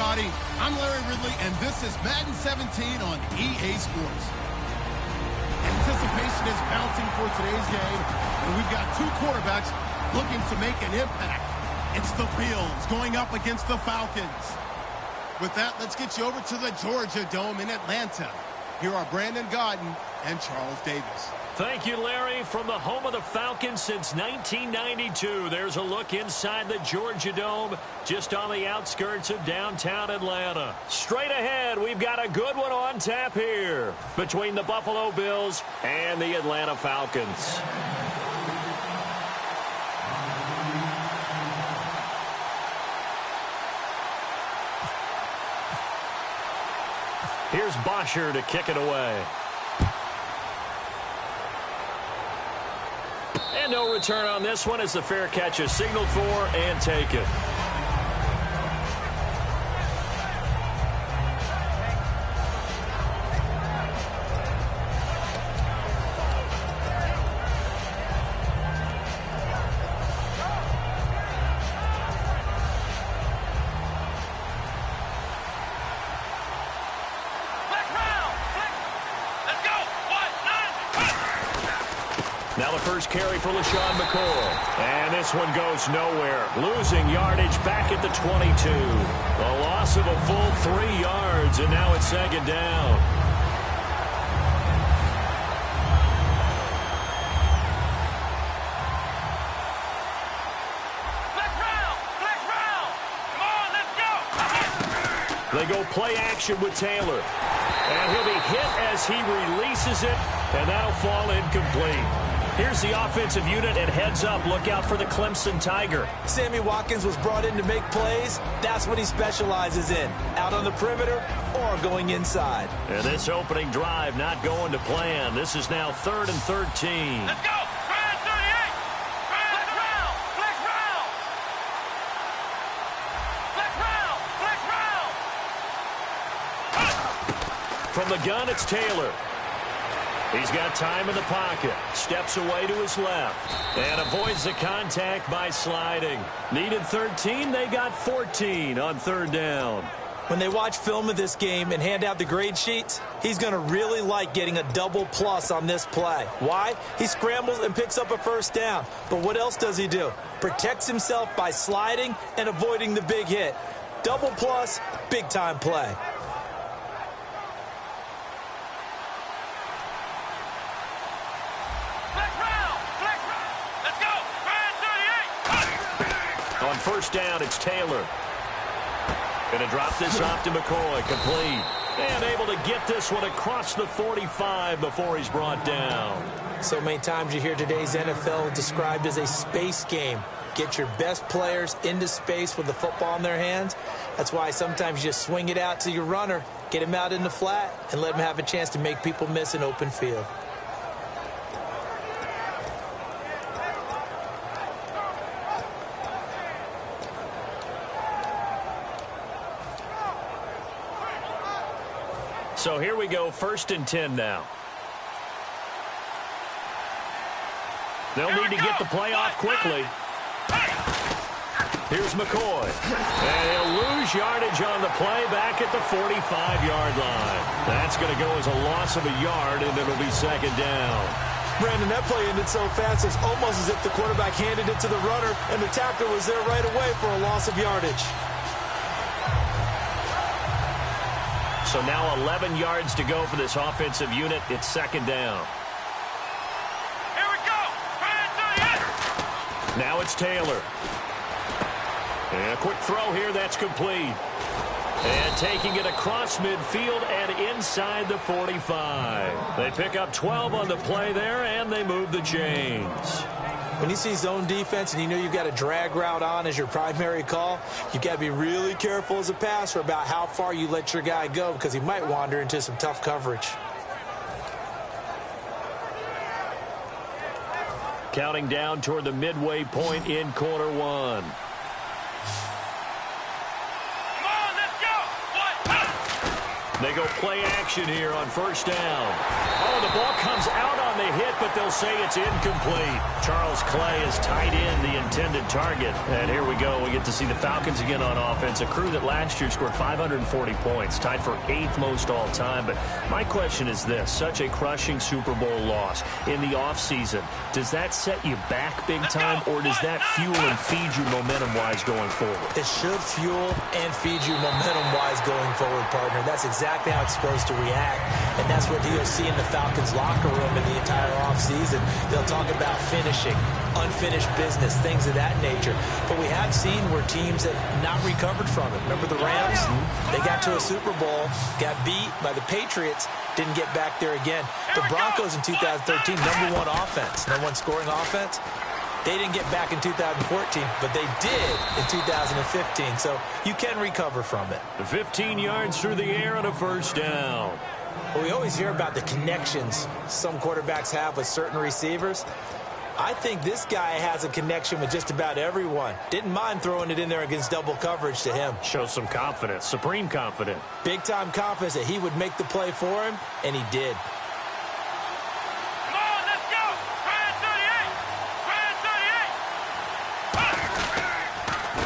everybody. I'm Larry Ridley, and this is Madden 17 on EA Sports. Anticipation is mounting for today's game, and we've got two quarterbacks looking to make an impact. It's the Bills going up against the Falcons. With that, let's get you over to the Georgia Dome in Atlanta. Here are Brandon Godden and Charles Davis. Thank you, Larry. From the home of the Falcons since 1992, there's a look inside the Georgia Dome, just on the outskirts of downtown Atlanta. Straight ahead, we've got a good one on tap here between the Buffalo Bills and the Atlanta Falcons. Here's Bosher to kick it away. And no return on this one as the fair catch is signaled for and taken. Now the first carry for LaShawn McCoy. And this one goes nowhere. Losing yardage back at the 22. A loss of a full 3 yards, and now it's second down. They go play action with Taylor. And he'll be hit as he releases it, and that'll fall incomplete. Here's the offensive unit, and heads up, look out for the Clemson Tiger. Sammy Watkins was brought in to make plays. That's what he specializes in, out on the perimeter or going inside. And this opening drive not going to plan. This is now 3rd and 13. Let's go! Flex round! Flex round! Flex round! Flex round! From the gun, it's Taylor. He's got time in the pocket. Steps away to his left. And avoids the contact by sliding. Needed 13. They got 14 on 3rd down. When they watch film of this game and hand out the grade sheets, he's going to really like getting a double plus on this play. Why? He scrambles and picks up a first down. But what else does he do? Protects himself by sliding and avoiding the big hit. Double plus, big-time play. On 1st down, it's Taylor. Going to drop this off to McCoy. Complete. And able to get this one across the 45 before he's brought down. So many times you hear today's NFL described as a space game. Get your best players into space with the football in their hands. That's why sometimes you just swing it out to your runner, get him out in the flat, and let him have a chance to make people miss an open field. So here we go, 1st and 10 now. They'll need to get the play off quickly. Here's McCoy. And he'll lose yardage on the play back at the 45-yard line. That's going to go as a loss of a yard, and it'll be 2nd down. Brandon, that play ended so fast, it's almost as if the quarterback handed it to the runner, and the tackler was there right away for a loss of yardage. So now 11 yards to go for this offensive unit. It's 2nd down. Here we go! Now it's Taylor. And a quick throw here, that's complete. And taking it across midfield and inside the 45. They pick up 12 on the play there, and they move the chains. When you see zone defense and you know you've got a drag route on as your primary call, you've got to be really careful as a passer about how far you let your guy go because he might wander into some tough coverage. Counting down toward the midway point in quarter 1. They go play action here on first down. Oh, the ball comes out on the hit, but they'll say it's incomplete. Charles Clay is tied in the intended target. And here we go. We get to see the Falcons again on offense, a crew that last year scored 540 points, tied for 8th most all time. But my question is this, such a crushing Super Bowl loss in the offseason, does that set you back big time, or does that fuel and feed you momentum-wise going forward? It should fuel and feed you momentum-wise going forward, partner. That's exactly how it's supposed to react, and that's what you'll see in the Falcons locker room in the entire offseason. They'll talk about finishing, unfinished business, things of that nature. But we have seen where teams have not recovered from it. Remember the Rams? They got to a Super Bowl, got beat by the Patriots, didn't get back there again. The Broncos in 2013, #1 offense, #1 scoring offense. They didn't get back in 2014, but they did in 2015, so you can recover from it. 15 yards through the air and a first down. Well, we always hear about the connections some quarterbacks have with certain receivers. I think this guy has a connection with just about everyone. Didn't mind throwing it in there against double coverage to him. Shows some confidence, supreme confidence. Big-time confidence that he would make the play for him, and he did. Come on, let's go. Try it 38. Try it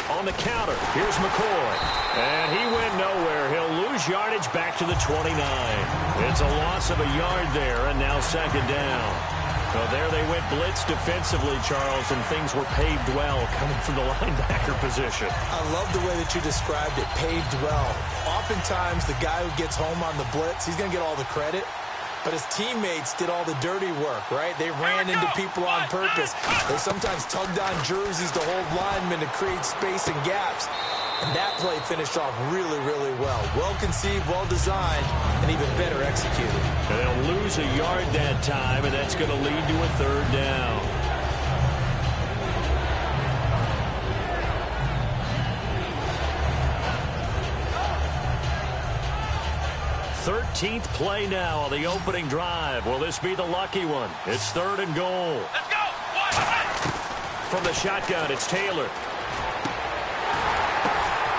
38. On the counter, here's McCoy. And he went nowhere. He'll lose yardage back to the 29. It's a loss of a yard there, and now second down. So there they went blitz defensively, Charles, and things were paved well coming from the linebacker position. I love the way that you described it, paved well. Oftentimes, the guy who gets home on the blitz, he's going to get all the credit. But his teammates did all the dirty work, right? They ran into people on purpose. They sometimes tugged on jerseys to hold linemen to create space and gaps. And that play finished off really, really well. Well-conceived, well-designed, and even better executed. And they'll lose a yard that time, and that's going to lead to a third down. 13th play now on the opening drive. Will this be the lucky one? It's 3rd and goal. Let's go. From the shotgun, it's Taylor.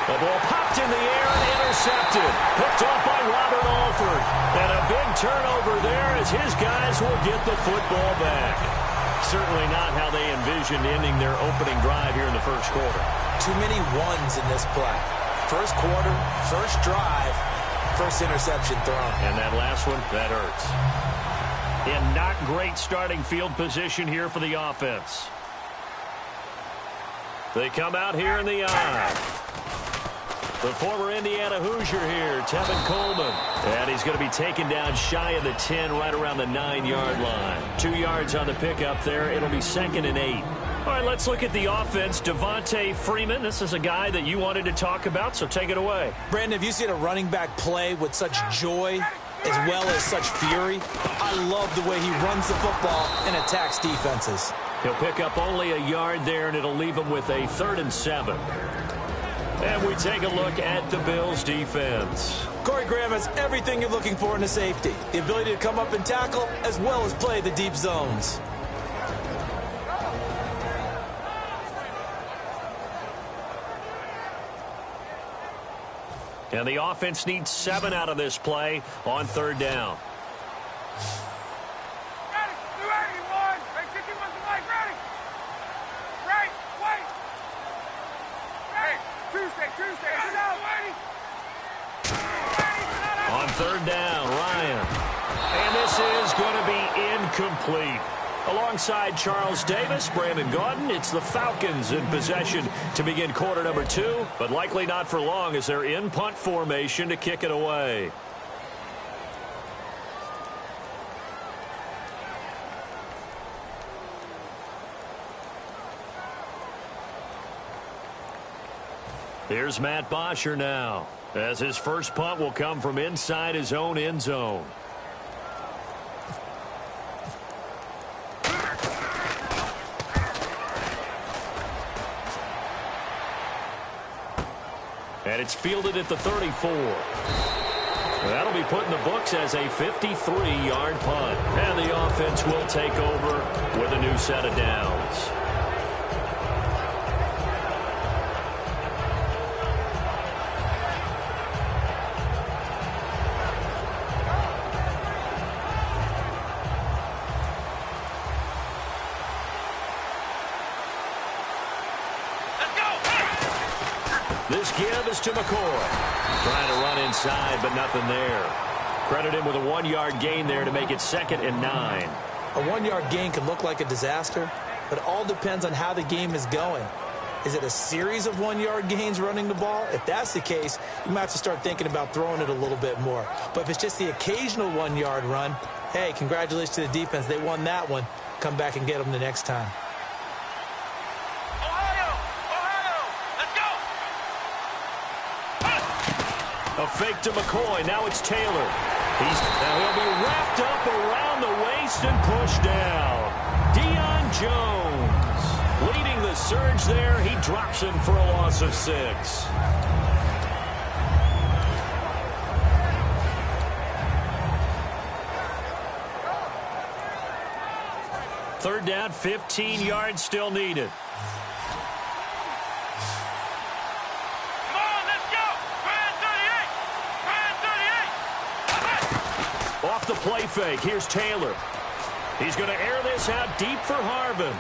The ball popped in the air and intercepted. Picked off by Robert Alford. And a big turnover there as his guys will get the football back. Certainly not how they envisioned ending their opening drive here in the first quarter. Too many ones in this play. First quarter, first drive, first interception thrown. And that last one, that hurts. In not great starting field position here for the offense. They come out here in the eye. The former Indiana Hoosier here, Tevin Coleman. And he's going to be taken down shy of the 10, right around the 9-yard line. 2 yards on the pickup there. It'll be 2nd and 8. All right, let's look at the offense. Devontae Freeman, this is a guy that you wanted to talk about, so take it away. Brandon, have you seen a running back play with such joy as well as such fury? I love the way he runs the football and attacks defenses. He'll pick up only a yard there, and it'll leave him with a 3rd and 7. And we take a look at the Bills' defense. Corey Graham has everything you're looking for in a safety. The ability to come up and tackle, as well as play the deep zones. And the offense needs 7 out of this play on 3rd down. On 3rd down, Ryan. And this is going to be incomplete. Alongside Charles Davis, Brandon Gaudin, it's the Falcons in possession to begin quarter number 2, but likely not for long as they're in punt formation to kick it away. Here's Matt Bosher now, as his first punt will come from inside his own end zone. And it's fielded at the 34. That'll be put in the books as a 53-yard punt. And the offense will take over with a new set of downs. This give is to McCoy. Trying to run inside, but nothing there. Credit him with a 1-yard gain there to make it 2nd and 9. A 1-yard gain can look like a disaster, but it all depends on how the game is going. Is it a series of 1-yard gains running the ball? If that's the case, you might have to start thinking about throwing it a little bit more. But if it's just the occasional 1-yard run, hey, congratulations to the defense. They won that one. Come back and get them the next time. A fake to McCoy. Now it's Taylor. Now he'll be wrapped up around the waist and pushed down. Deion Jones leading the surge there. He drops him for a loss of 6. Third down, 15 yards still needed. Off the play fake, here's Taylor. He's going to air this out deep for Harvin.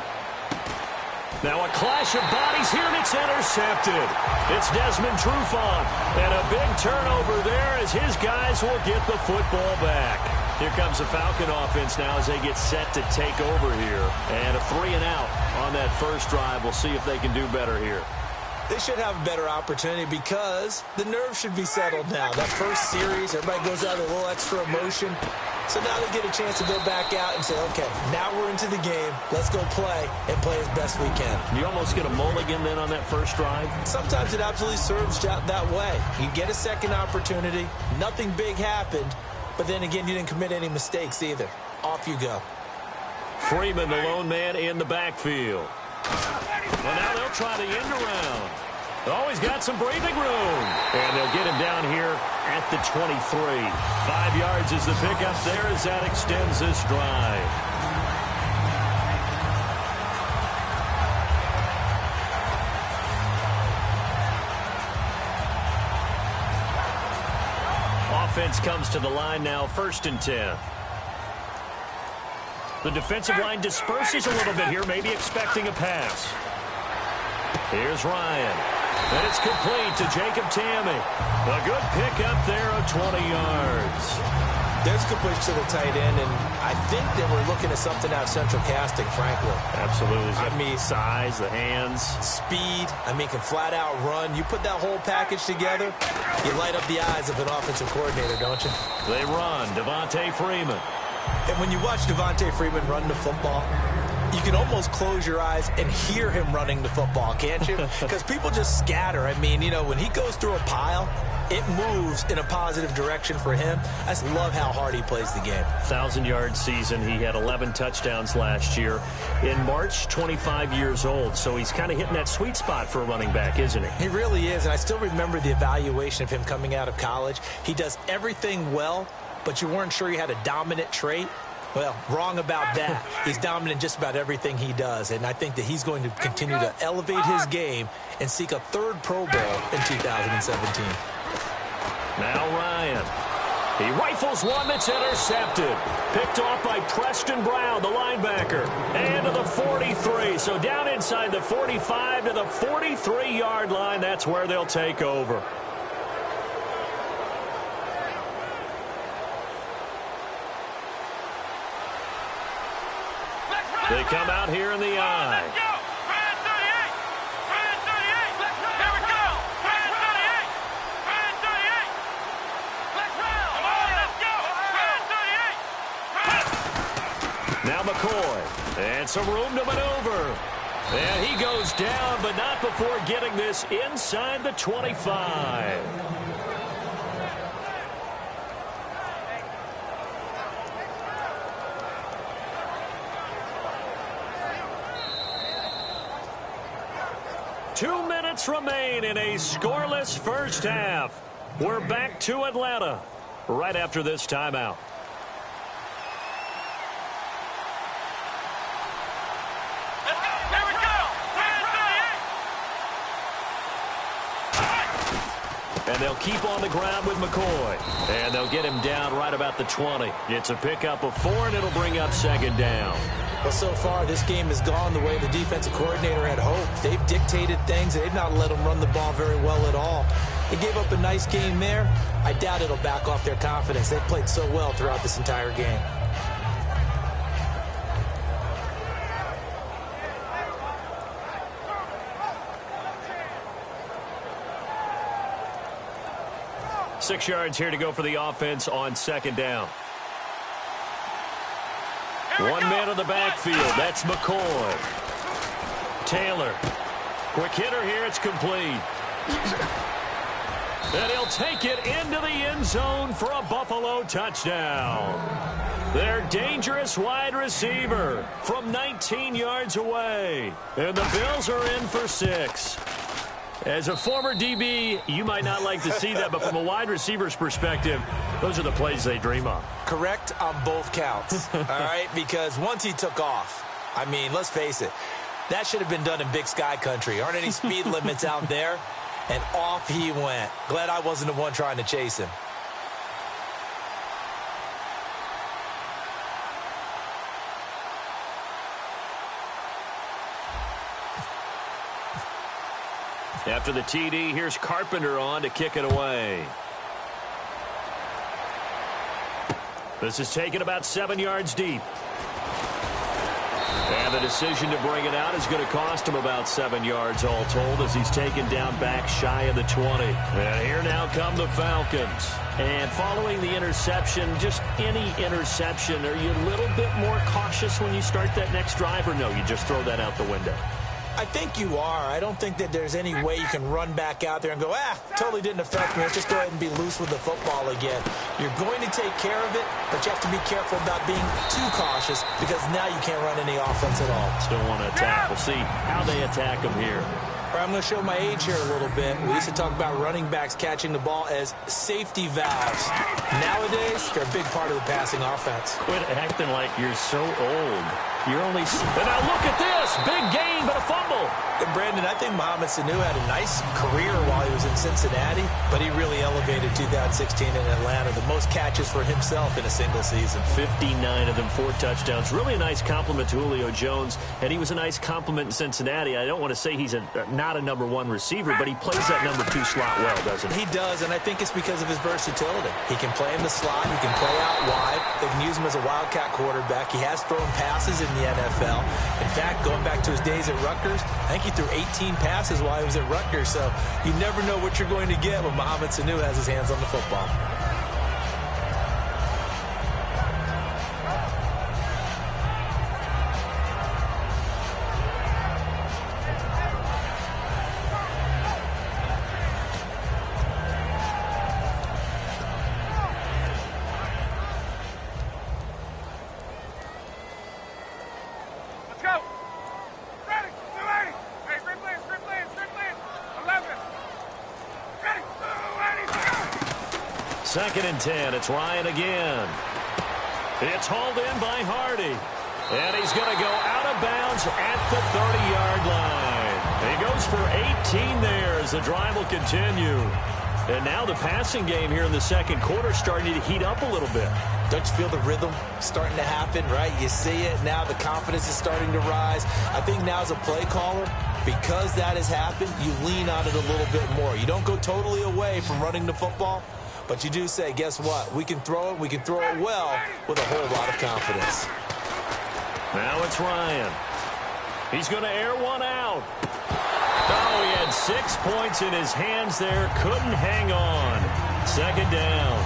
Now a clash of bodies here, and it's intercepted. It's Desmond Trufant, and a big turnover there as his guys will get the football back. Here comes the Falcon offense now as they get set to take over here. And a 3-and-out on that first drive. We'll see if they can do better here. They should have a better opportunity because the nerves should be settled now. That first series, everybody goes out with a little extra emotion. So now they get a chance to go back out and say, okay, now we're into the game. Let's go play and play as best we can. You almost get a mulligan then on that first drive? Sometimes it absolutely serves that way. You get a second opportunity. Nothing big happened. But then again, you didn't commit any mistakes either. Off you go. Freeman, the lone man in the backfield. Well, now they'll try the end around. Always got some breathing room. And they'll get him down here at the 23. 5 yards is the pickup there as that extends this drive. Offense comes to the line now, 1st and 10. The defensive line disperses a little bit here, maybe expecting a pass. Here's Ryan. And it's complete to Jacob Tamme. A good pickup there of 20 yards. There's a good push to the tight end, and I think they were looking at something out of central casting, frankly. Absolutely. I mean, size, the hands. Speed. I mean, can flat out run. You put that whole package together, you light up the eyes of an offensive coordinator, don't you? They run. Devontae Freeman. And when you watch Devontae Freeman run the football, you can almost close your eyes and hear him running the football, can't you? Because people just scatter. I mean, you know, when he goes through a pile, it moves in a positive direction for him. I just love how hard he plays the game. 1,000-yard season. He had 11 touchdowns last year. In March, 25 years old. So he's kind of hitting that sweet spot for a running back, isn't he? He really is. And I still remember the evaluation of him coming out of college. He does everything well, but you weren't sure he had a dominant trait. Well, wrong about that. He's dominant in just about everything he does, and I think that he's going to continue to elevate his game and seek a 3rd Pro Bowl in 2017. Now Ryan. He rifles one that's intercepted. Picked off by Preston Brown, the linebacker. And to the 43. So down inside the 45 to the 43-yard line. That's where they'll take over. They come out here in the eye. Now McCoy. And some room to maneuver. And he goes down, but not before getting this inside the 25. Two minutes remain in a scoreless first half. We're back to Atlanta right after this timeout. And they'll keep on the ground with McCoy. And they'll get him down right about the 20. It's a pickup of 4, and it'll bring up 2nd down. Well, so far, this game has gone the way the defensive coordinator had hoped. They've dictated things. They've not let them run the ball very well at all. They gave up a nice game there. I doubt it'll back off their confidence. They've played so well throughout this entire game. Six yards here to go for the offense on second down. One man in the backfield. That's McCoy. Taylor. Quick hitter here. It's complete. And he'll take it into the end zone for a Buffalo touchdown. Their dangerous wide receiver from 19 yards away. And the Bills are in for 6. As a former DB, you might not like to see that, but from a wide receiver's perspective, those are the plays they dream of. Correct on both counts, all right? Because once he took off, I mean, let's face it, that should have been done in Big Sky country. Aren't any speed limits out there? And off he went. Glad I wasn't the one trying to chase him. After the TD, here's Carpenter on to kick it away. This is taken about 7 yards deep. And the decision to bring it out is going to cost him about 7 yards all told as he's taken down back shy of the 20. And here now come the Falcons. And following the interception, just any interception, are you a little bit more cautious when you start that next drive, or no, you just throw that out the window? I think you are. I don't think that there's any way you can run back out there and go, totally didn't affect me. Let's just go ahead and be loose with the football again. You're going to take care of it, but you have to be careful about being too cautious because now you can't run any offense at all. Still want to attack. We'll see how they attack him here. All right, I'm going to show my age here a little bit. We used to talk about running backs catching the ball as safety valves. Nowadays, they're a big part of the passing offense. Quit acting like you're so old. You're only... And now look at this. Big gain, but a fumble. And Brandon, I think Mohamed Sanu had a nice career while he was in Cincinnati, but he really elevated 2016 in Atlanta. The most catches for himself in a single season. 59 of them, 4 touchdowns. Really a nice compliment to Julio Jones, and he was a nice compliment in Cincinnati. I don't want to say he's not a number 1 receiver, but he plays that number 2 slot well, doesn't he? He does, and I think it's because of his versatility. He can play in the slot. He can play out wide. They can use him as a wildcat quarterback. He has thrown passes in the NFL. In fact, going back to his days at Rutgers, I think he threw 18 passes while he was at Rutgers, so you never know what you're going to get when Mohamed Sanu has his hands on the football. Second and 10. It's Ryan again. It's hauled in by Hardy. And he's going to go out of bounds at the 30-yard line. He goes for 18 there as the drive will continue. And now the passing game here in the second quarter starting to heat up a little bit. Don't you feel the rhythm starting to happen, right? You see it now. The confidence is starting to rise. I think now as a play caller, because that has happened, you lean on it a little bit more. You don't go totally away from running the football, but you do say, guess what? We can throw it. We can throw it well with a whole lot of confidence. Now it's Ryan. He's going to air one out. Oh, he had 6 points in his hands there. Couldn't hang on. Second down.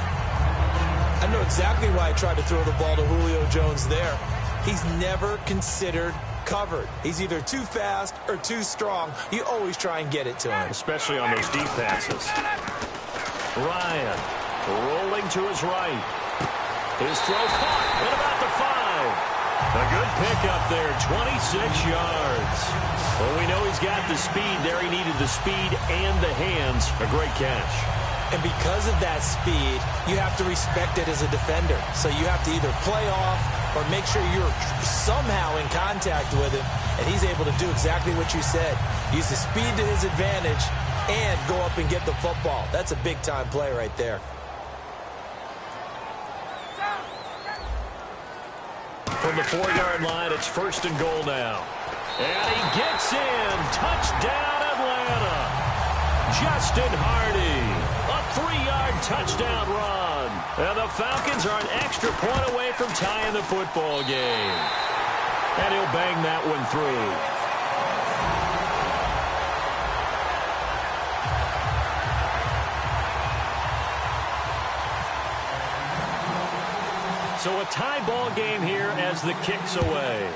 I know exactly why I tried to throw the ball to Julio Jones there. He's never considered covered. He's either too fast or too strong. You always try and get it to him. Especially on those deep passes. Ryan rolling to his right. His throw caught at about the 5. A good pickup there, 26 yards. Well, we know he's got the speed there. He needed the speed and the hands. A great catch. And because of that speed, you have to respect it as a defender. So you have to either play off or make sure you're somehow in contact with him. And he's able to do exactly what you said. Use the speed to his advantage and go up and get the football. That's a big-time play right there. From the 4-yard line, it's 1st and goal now. And he gets in. Touchdown, Atlanta. Justin Hardy. A 3-yard touchdown run. And the Falcons are an extra point away from tying the football game. And he'll bang that one through. So a tie ball game here as the kick's away.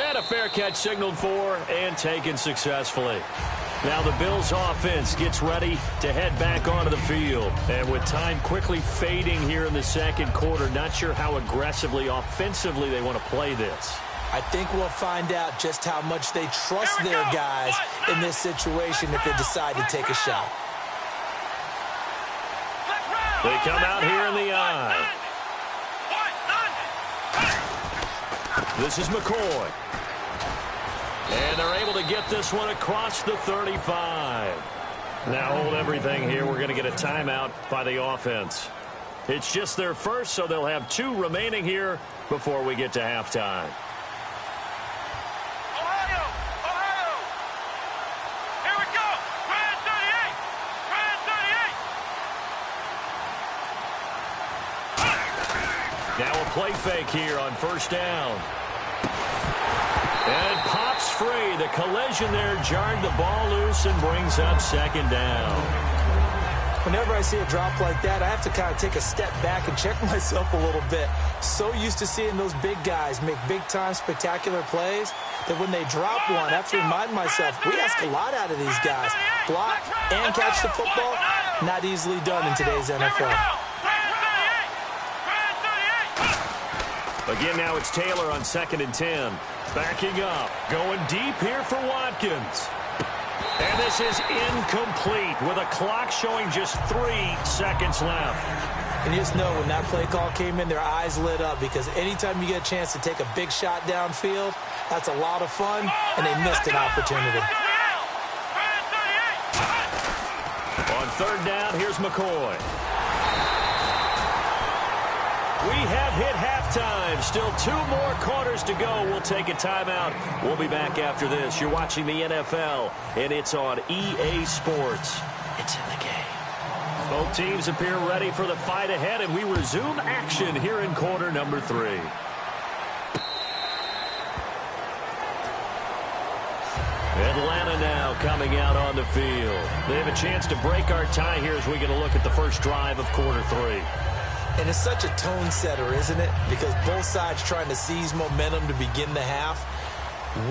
And a fair catch signaled for and taken successfully. Now the Bills offense gets ready to head back onto the field. And with time quickly fading here in the second quarter, not sure how aggressively, offensively they want to play this. I think we'll find out just how much they trust their guys in this situation if they decide to take a shot. They come out here in the eye. This is McCoy. And they're able to get this one across the 35. Now hold everything here. We're going to get a timeout by the offense. It's just their first, so they'll have 2 remaining here before we get to halftime. Now a play fake here on 1st down. And it pops free. The collision there jarred the ball loose and brings up 2nd down. Whenever I see a drop like that, I have to kind of take a step back and check myself a little bit. So used to seeing those big guys make big-time spectacular plays that when they drop one, I have to remind myself, we ask a lot out of these guys. Block and catch the football, not easily done in today's NFL. Again, now it's Taylor on 2nd and 10. Backing up. Going deep here for Watkins. And this is incomplete with a clock showing just 3 seconds left. And you just know when that play call came in, their eyes lit up because anytime you get a chance to take a big shot downfield, that's a lot of fun, and they missed an opportunity. On 3rd down, here's McCoy. We have hit halftime. Still 2 more quarters to go. We'll take a timeout. We'll be back after this. You're watching the NFL, and it's on EA Sports. It's in the game. Both teams appear ready for the fight ahead, and we resume action here in quarter number 3. Atlanta now coming out on the field. They have a chance to break our tie here as we get a look at the first drive of quarter 3. And it's such a tone setter, isn't it? Because both sides trying to seize momentum to begin the half.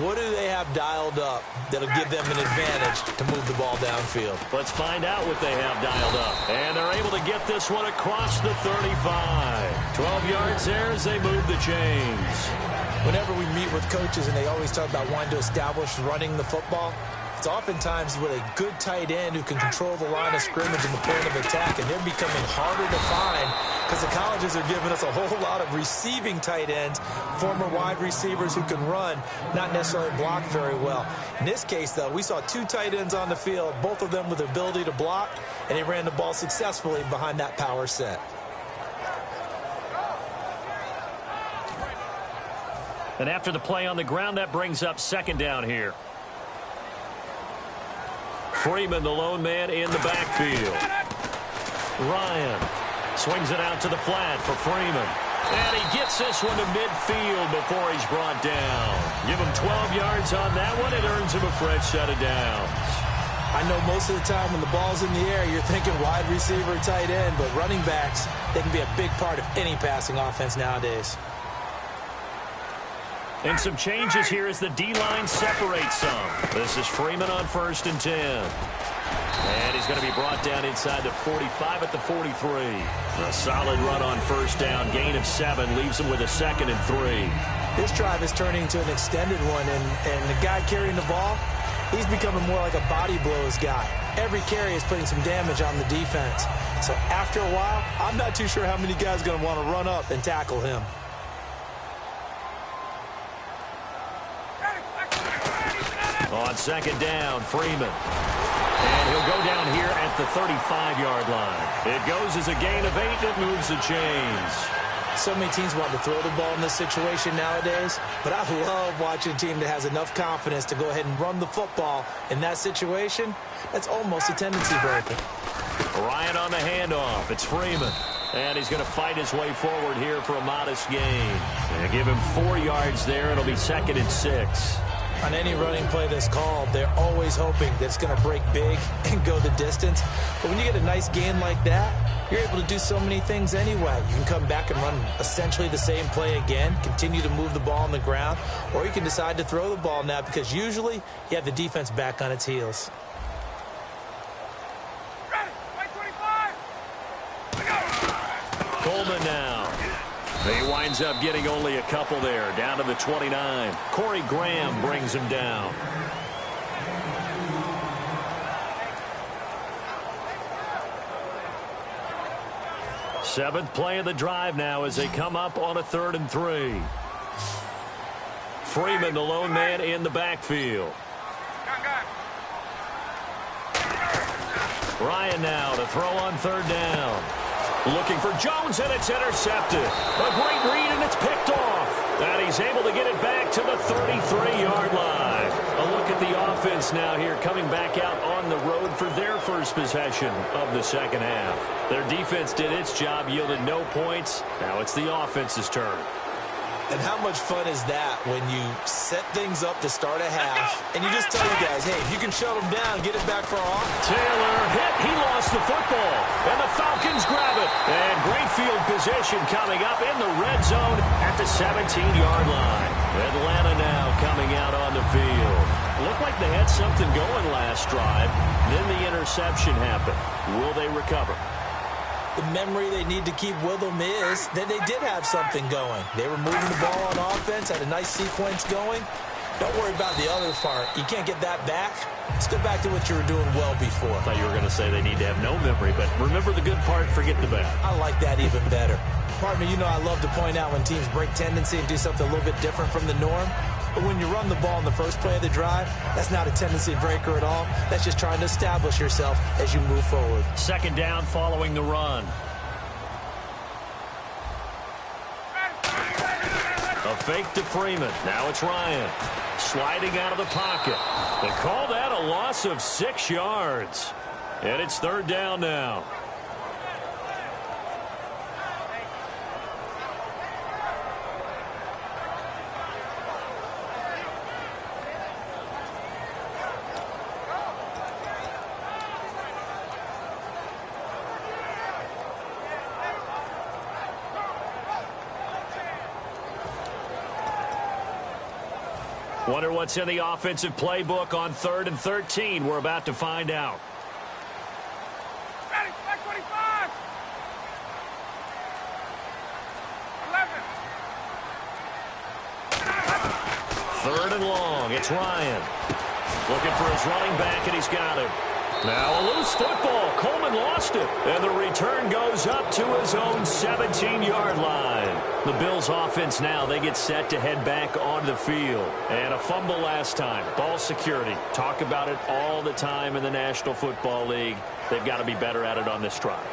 What do they have dialed up that'll give them an advantage to move the ball downfield? Let's find out what they have dialed up. And they're able to get this one across the 35. 12 yards there as they move the chains. Whenever we meet with coaches and they always talk about wanting to establish running the football, it's oftentimes with a good tight end who can control the line of scrimmage and the point of attack, and they're becoming harder to find because the colleges are giving us a whole lot of receiving tight ends, former wide receivers who can run, not necessarily block very well. In this case, though, we saw 2 tight ends on the field, both of them with the ability to block, and they ran the ball successfully behind that power set. And after the play on the ground, that brings up 2nd down here. Freeman, the lone man in the backfield. Ryan swings it out to the flat for Freeman. And he gets this one to midfield before he's brought down. Give him 12 yards on that one. It earns him a fresh set of downs. I know most of the time when the ball's in the air, you're thinking wide receiver, tight end, but running backs, they can be a big part of any passing offense nowadays. And some changes here as the D-line separates some. This is Freeman on 1st and 10. And he's going to be brought down inside the 45 at the 43. A solid run on 1st down. Gain of 7 leaves him with a 2nd and 3. This drive is turning into an extended one, and the guy carrying the ball, he's becoming more like a body blows guy. Every carry is putting some damage on the defense. So after a while, I'm not too sure how many guys are going to want to run up and tackle him. On 2nd down, Freeman. And he'll go down here at the 35-yard line. It goes as a gain of 8 that moves the chains. So many teams want to throw the ball in this situation nowadays, but I love watching a team that has enough confidence to go ahead and run the football in that situation. That's almost a tendency breaker. Ryan on the handoff. It's Freeman. And he's going to fight his way forward here for a modest gain. And give him 4 yards there. It'll be 2nd and 6. On any running play that's called, they're always hoping that it's going to break big and go the distance. But when you get a nice gain like that, you're able to do so many things anyway. You can come back and run essentially the same play again, continue to move the ball on the ground, or you can decide to throw the ball now because usually you have the defense back on its heels. Coleman now. He winds up getting only a couple there, down to the 29. Corey Graham brings him down. Seventh play of the drive now as they come up on a 3rd and 3. Freeman, the lone man in the backfield. Ryan now to throw on 3rd down. Looking for Jones, and it's intercepted. A great read, and it's picked off. And he's able to get it back to the 33-yard line. A look at the offense now here, coming back out on the road for their first possession of the second half. Their defense did its job, yielded no points. Now it's the offense's turn. And how much fun is that when you set things up to start a half and you just tell you guys, hey, if you can shut them down, get it back for our offense. Taylor hit. He lost the football. And the Falcons grab it. And great field position coming up in the red zone at the 17-yard line. Atlanta now coming out on the field. Looked like they had something going last drive. Then the interception happened. Will they recover? The memory they need to keep with them is that they did have something going. They were moving the ball on offense, had a nice sequence going. Don't worry about the other part. You can't get that back. Let's go back to what you were doing well before. I thought you were going to say they need to have no memory, but remember the good part, forget the bad. I like that even better. Partner, you know I love to point out when teams break tendency and do something a little bit different from the norm. But when you run the ball in the first play of the drive, that's not a tendency breaker at all. That's just trying to establish yourself as you move forward. 2nd down following the run. A fake to Freeman. Now it's Ryan. Sliding out of the pocket. They call that a loss of 6 yards. And it's 3rd down now. Wonder what's in the offensive playbook on 3rd and 13. We're about to find out. Ready, back 25. 11. 3rd and long. It's Ryan. Looking for his running back, and he's got him. Now a loose football. Coleman lost it. And the return goes up to his own 17-yard line. The Bills offense now, they get set to head back onto the field. And a fumble last time. Ball security. Talk about it all the time in the National Football League. They've got to be better at it on this drive.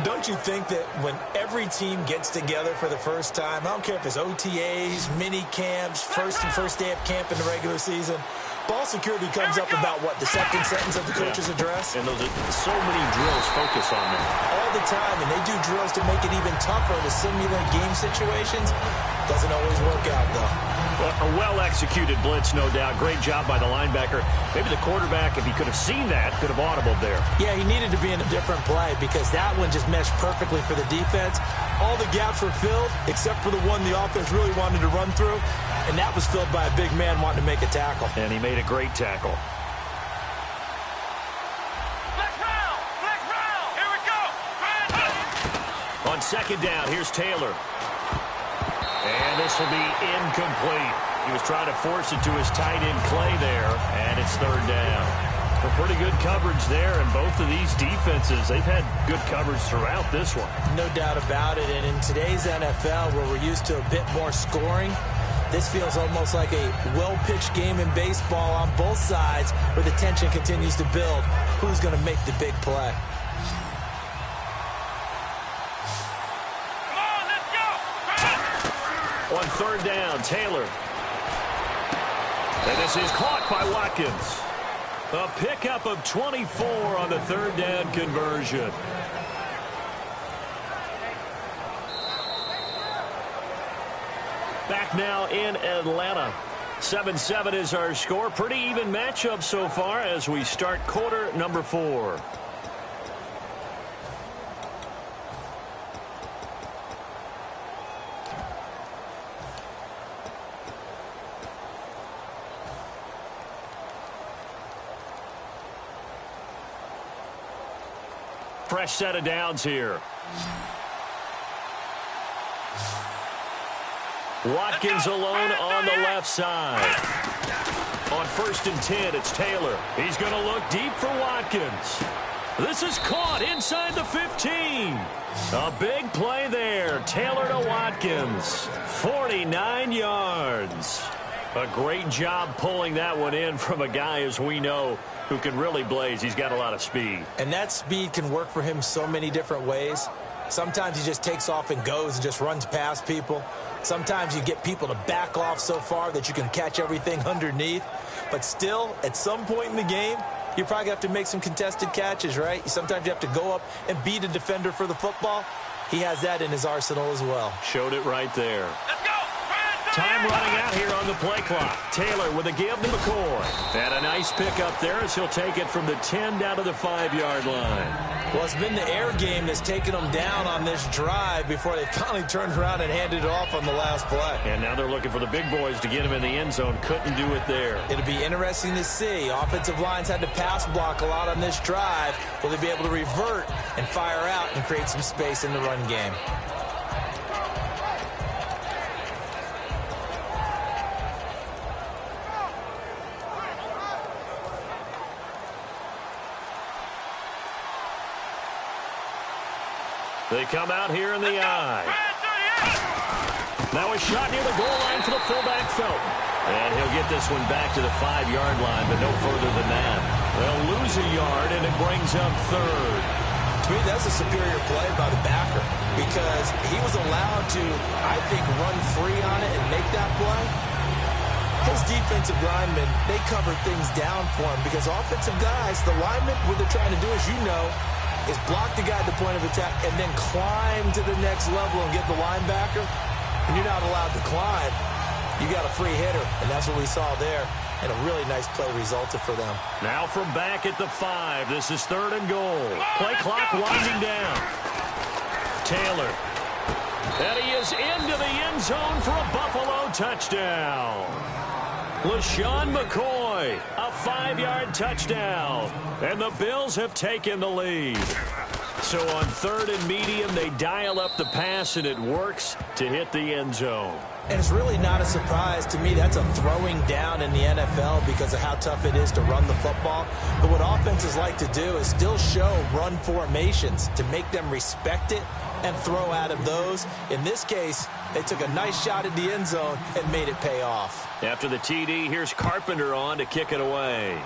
Don't you think that when every team gets together for the first time, I don't care if it's OTAs, mini camps, first day of camp in the regular season, ball security comes up about what, the second sentence of the coach's address? And those are so many drills focus on that. All the time, and they do drills to make it even tougher to simulate game situations. Doesn't always work out, though. A well-executed blitz, no doubt. Great job by the linebacker. Maybe the quarterback, if he could have seen that, could have audibled there. Yeah, he needed to be in a different play because that one just meshed perfectly for the defense. All the gaps were filled except for the one the offense really wanted to run through, and that was filled by a big man wanting to make a tackle. And he made a great tackle. Flex round. Here we go. On 2nd down, here's Taylor. And this will be incomplete. He was trying to force it to his tight end Clay there, and it's 3rd down. Well, pretty good coverage there, and both of these defenses, they've had good coverage throughout this one. No doubt about it, and in today's NFL, where we're used to a bit more scoring, this feels almost like a well-pitched game in baseball on both sides where the tension continues to build. Who's going to make the big play? Come on, let's go. On third down, Taylor. And this is caught by Watkins. A pickup of 24 on the third down conversion. Back now in Atlanta. 7-7 is our score. Pretty even matchup so far as we start quarter number 4. Fresh set of downs here. Watkins alone on the left side. On 1st and 10, it's Taylor. He's going to look deep for Watkins. This is caught inside the 15. A big play there. Taylor to Watkins. 49 yards. A great job pulling that one in from a guy, as we know, who can really blaze. He's got a lot of speed. And that speed can work for him so many different ways. Sometimes he just takes off and goes and just runs past people. Sometimes you get people to back off so far that you can catch everything underneath. But still, at some point in the game, you probably have to make some contested catches, right? Sometimes you have to go up and beat a defender for the football. He has that in his arsenal as well. Showed it right there. Let's go. Time running out here on the play clock. Taylor with a give to McCoy. And a nice pick up there as he'll take it from the 10 down to the 5-yard line. Well, it's been the air game that's taken them down on this drive before they finally turned around and handed it off on the last play. And now they're looking for the big boys to get him in the end zone. Couldn't do it there. It'll be interesting to see. Offensive lines had to pass block a lot on this drive. Will they be able to revert and fire out and create some space in the run game? They come out here in the I. Now a shot near the goal line for the fullback, Felton. And he'll get this one back to the 5-yard line, but no further than that. They'll lose a yard, and it brings up third. To me, that's a superior play by the backer because he was allowed to, I think, run free on it and make that play. His defensive linemen, they cover things down for him because offensive guys, the linemen, what they're trying to do, as you know, is block the guy at the point of attack and then climb to the next level and get the linebacker. And you're not allowed to climb. You got a free hitter, and that's what we saw there. And a really nice play resulted for them. Now from back at the 5, this is 3rd and goal. Play clock winding down. Taylor. And he is into the end zone for a Buffalo touchdown. LaShawn McCoy, a 5-yard touchdown. And the Bills have taken the lead. So on 3rd and medium, they dial up the pass, and it works to hit the end zone. And it's really not a surprise to me. That's a throwing down in the NFL because of how tough it is to run the football. But what offenses like to do is still show run formations to make them respect it and throw out of those. In this case, they took a nice shot at the end zone and made it pay off. After the TD, here's Carpenter on to kick it away.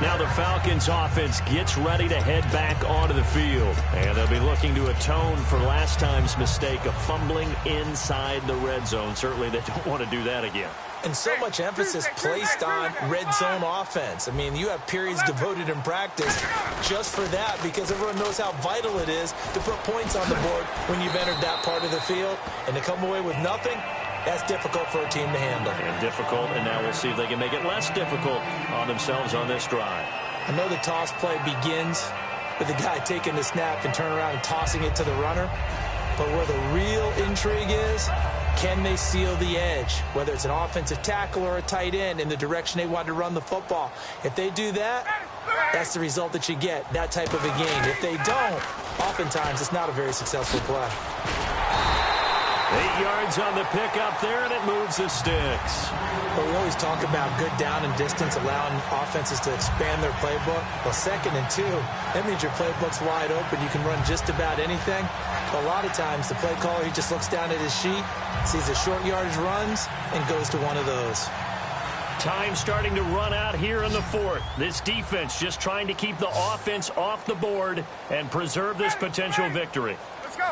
Now the Falcons offense gets ready to head back onto the field. And they'll be looking to atone for last time's mistake of fumbling inside the red zone. Certainly they don't want to do that again. And so much emphasis placed on red zone offense. I mean, you have periods devoted in practice just for that because everyone knows how vital it is to put points on the board when you've entered that part of the field. And to come away with nothing, that's difficult for a team to handle. And difficult, and now we'll see if they can make it less difficult on themselves on this drive. I know the toss play begins with the guy taking the snap and turning around and tossing it to the runner. But where the real intrigue is, can they seal the edge, whether it's an offensive tackle or a tight end, in the direction they want to run the football? If they do that, that's the result that you get, that type of a game. If they don't, oftentimes it's not a very successful play. 8 yards on the pickup there, and it moves the sticks. But we always talk about good down and distance, allowing offenses to expand their playbook. Well, 2nd and 2, that means your playbook's wide open. You can run just about anything. But a lot of times, the play caller, he just looks down at his sheet, sees the short yardage runs, and goes to one of those. Time starting to run out here in the fourth. This defense just trying to keep the offense off the board and preserve this potential victory. Let's go.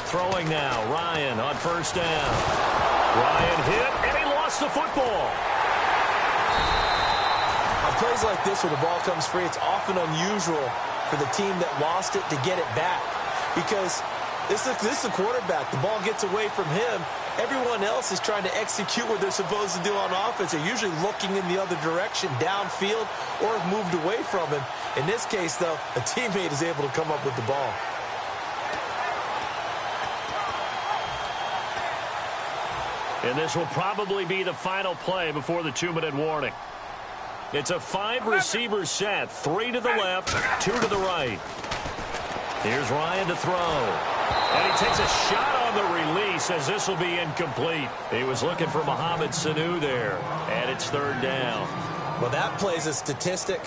Throwing now, Ryan on first down. Ryan hit, and he lost the football. On plays like this where the ball comes free, it's often unusual for the team that lost it to get it back. Because this is the quarterback. The ball gets away from him. Everyone else is trying to execute what they're supposed to do on offense. They're usually looking in the other direction, downfield, or have moved away from him. In this case, though, a teammate is able to come up with the ball. And this will probably be the final play before the 2-minute warning. It's a 5-receiver set, 3 to the left, 2 to the right. Here's Ryan to throw. And he takes a shot on the release as this will be incomplete. He was looking for Mohamed Sanu there, and it's third down. Well, that plays a statistic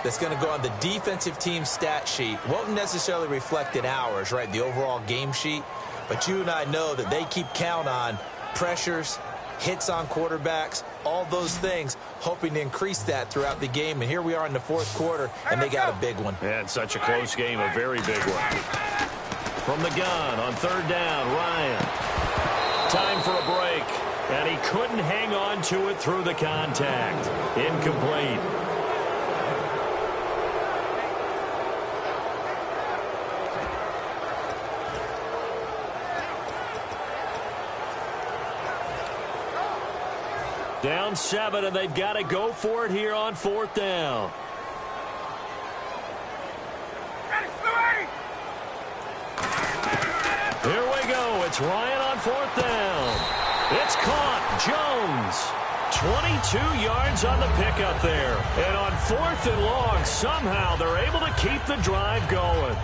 that's going to go on the defensive team stat sheet. Won't necessarily reflect in ours, right, the overall game sheet. But you and I know that they keep count on pressures, hits on quarterbacks, all those things, hoping to increase that throughout the game. And here we are in the fourth quarter, and they got a big one. And such a close game, a very big one. From the gun on third down, Ryan. Time for a break. And he couldn't hang on to it through the contact. Incomplete. Down 7, and they've got to go for it here on fourth down. Here we go. It's Ryan on fourth down. It's caught. Jones. 22 yards on the pickup there. And on fourth and long, somehow they're able to keep the drive going.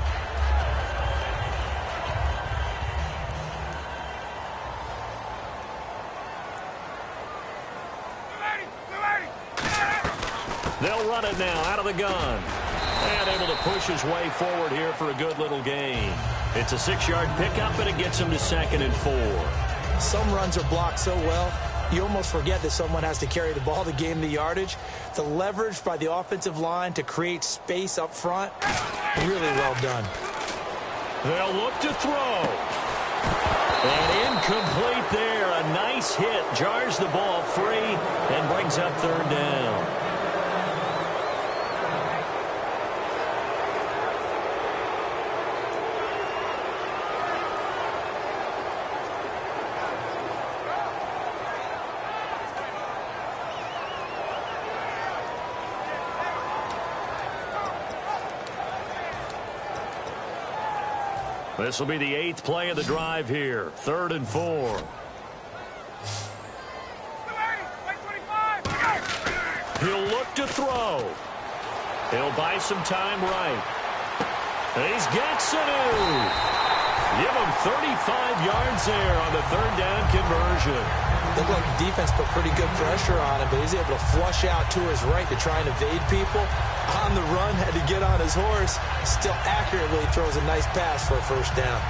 They'll run it now out of the gun. And able to push his way forward here for a good little gain. It's a 6-yard pickup, and it gets him to 2nd and 4. Some runs are blocked so well, you almost forget that someone has to carry the ball to gain the yardage. The leverage by the offensive line to create space up front, really well done. They'll look to throw. And incomplete there. A nice hit. Jars the ball free and brings up third down. This will be the 8th play of the drive here. 3rd and 4. He'll look to throw. He'll buy some time right. And he's got Sanu. Give him 35 yards there on the 3rd down conversion. Looked like the defense put pretty good pressure on him, but he's able to flush out to his right to try and evade people. On the run, had to get on his horse. Still accurately throws a nice pass for a first down.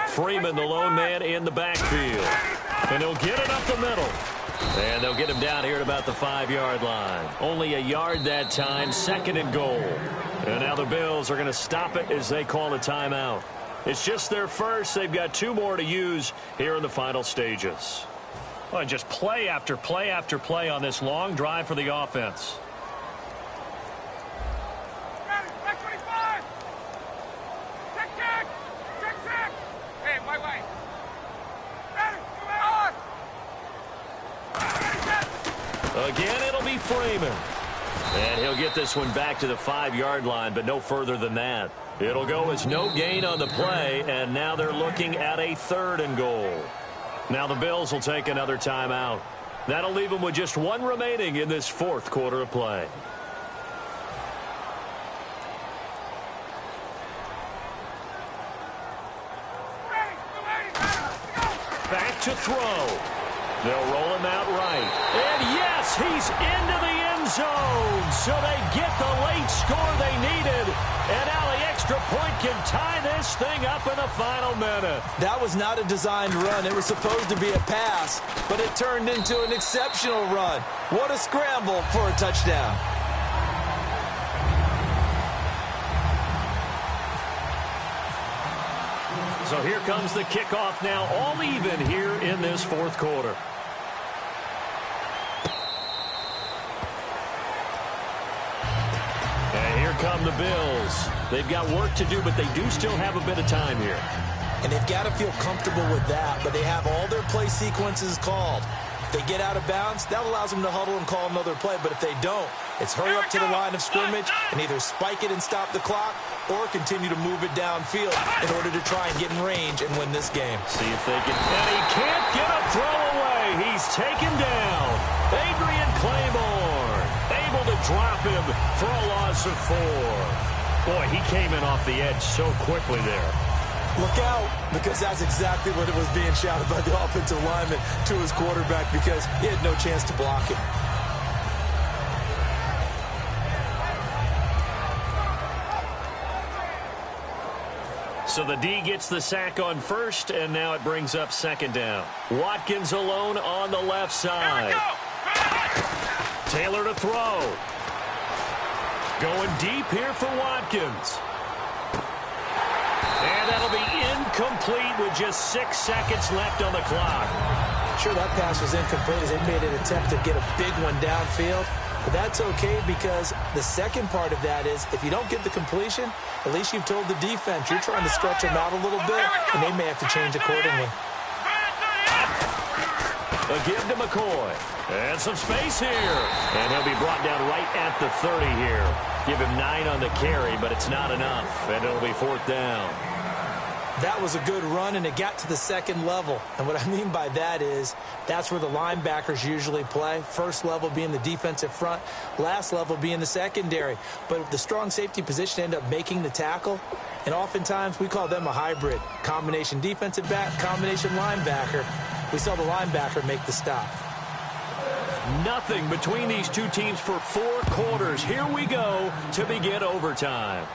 Freeman, the lone man in the backfield. And he'll get it up the middle. And they'll get him down here at about the 5-yard line. Only a yard that time, 2nd and goal. And now the Bills are going to stop it as they call a timeout. It's just their first. They've got 2 more to use here in the final stages. Well, just play after play after play on this long drive for the offense. Again, it'll be Freeman. And he'll get this one back to the 5-yard line, but no further than that. It'll go as no gain on the play, and now they're looking at a 3rd and goal. Now the Bills will take another timeout. That'll leave them with just 1 remaining in this 4th quarter of play. to throw. They'll roll him out right. And yes, he's into the end zone. So they get the late score they needed. And now the extra point can tie this thing up in the final minute. That was not a designed run. It was supposed to be a pass, but it turned into an exceptional run. What a scramble for a touchdown. So here comes the kickoff now, all even here in this fourth quarter. And here come the Bills. They've got work to do, but they do still have a bit of time here. And they've got to feel comfortable with that, but they have all their play sequences called. If they get out of bounds, that allows them to huddle and call another play. But if they don't, it's hurry up to the line of scrimmage and either spike it and stop the clock or continue to move it downfield in order to try and get in range and win this game. See if they can. And he can't get a throw away. He's taken down. Adrian Claiborne able to drop him for a loss of 4. Boy, he came in off the edge so quickly there. Look out, because that's exactly what it was being shouted by the offensive lineman to his quarterback because he had no chance to block him. So the D gets the sack on first, and now it brings up second down. Watkins alone on the left side. Taylor to throw. Going deep here for Watkins. And that'll be incomplete with just 6 seconds left on the clock. Sure, that pass was incomplete as they made an attempt to get a big one downfield. But that's okay because the second part of that is if you don't get the completion, at least you've told the defense you're trying to stretch them out a little bit, and they may have to change accordingly. A give to McCoy. And some space here. And he'll be brought down right at the 30 here. Give him 9 on the carry, but it's not enough. And it'll be 4th down. That was a good run, and it got to the second level. And what I mean by that is that's where the linebackers usually play. First level being the defensive front, last level being the secondary. But if the strong safety position end up making the tackle, and oftentimes we call them a hybrid. Combination defensive back, combination linebacker. We saw the linebacker make the stop. Nothing between these two teams for 4 quarters. Here we go to begin overtime.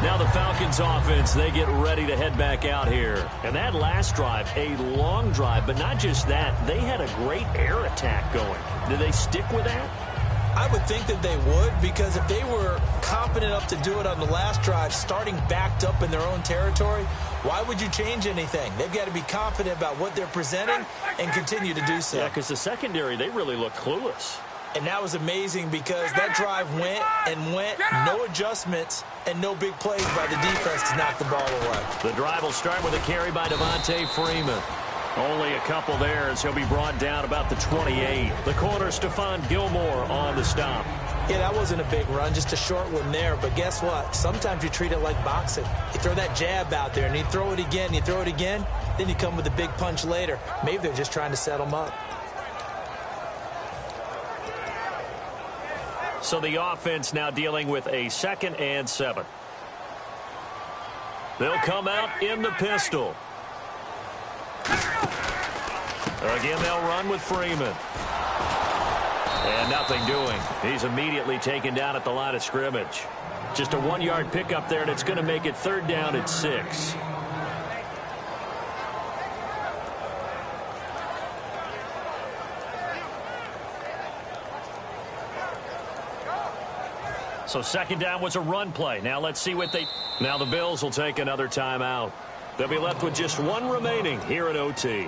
Now the Falcons offense, they get ready to head back out here. And that last drive, a long drive, but not just that, they had a great air attack going. Do they stick with that? I would think that they would, because if they were confident enough to do it on the last drive, starting backed up in their own territory, why would you change anything? They've got to be confident about what they're presenting and continue to do so. Yeah, because the secondary, they really look clueless. And that was amazing because that drive went and went, no adjustments, and no big plays by the defense to knock the ball away. The drive will start with a carry by Devontae Freeman. Only a couple there as he'll be brought down about the 28. The corner, Stephon Gilmore on the stop. Yeah, that wasn't a big run, just a short one there. But guess what? Sometimes you treat it like boxing. You throw that jab out there, and you throw it again, you throw it again, then you come with a big punch later. Maybe they're just trying to set them up. So the offense now dealing with a 2nd and 7. They'll come out in the pistol. Again, they'll run with Freeman. And nothing doing. He's immediately taken down at the line of scrimmage. Just a 1-yard pickup there, and it's going to make it 3rd down at 6. So 2nd down was a run play. Now let's see what they... Now the Bills will take another timeout. They'll be left with just 1 remaining here at OT.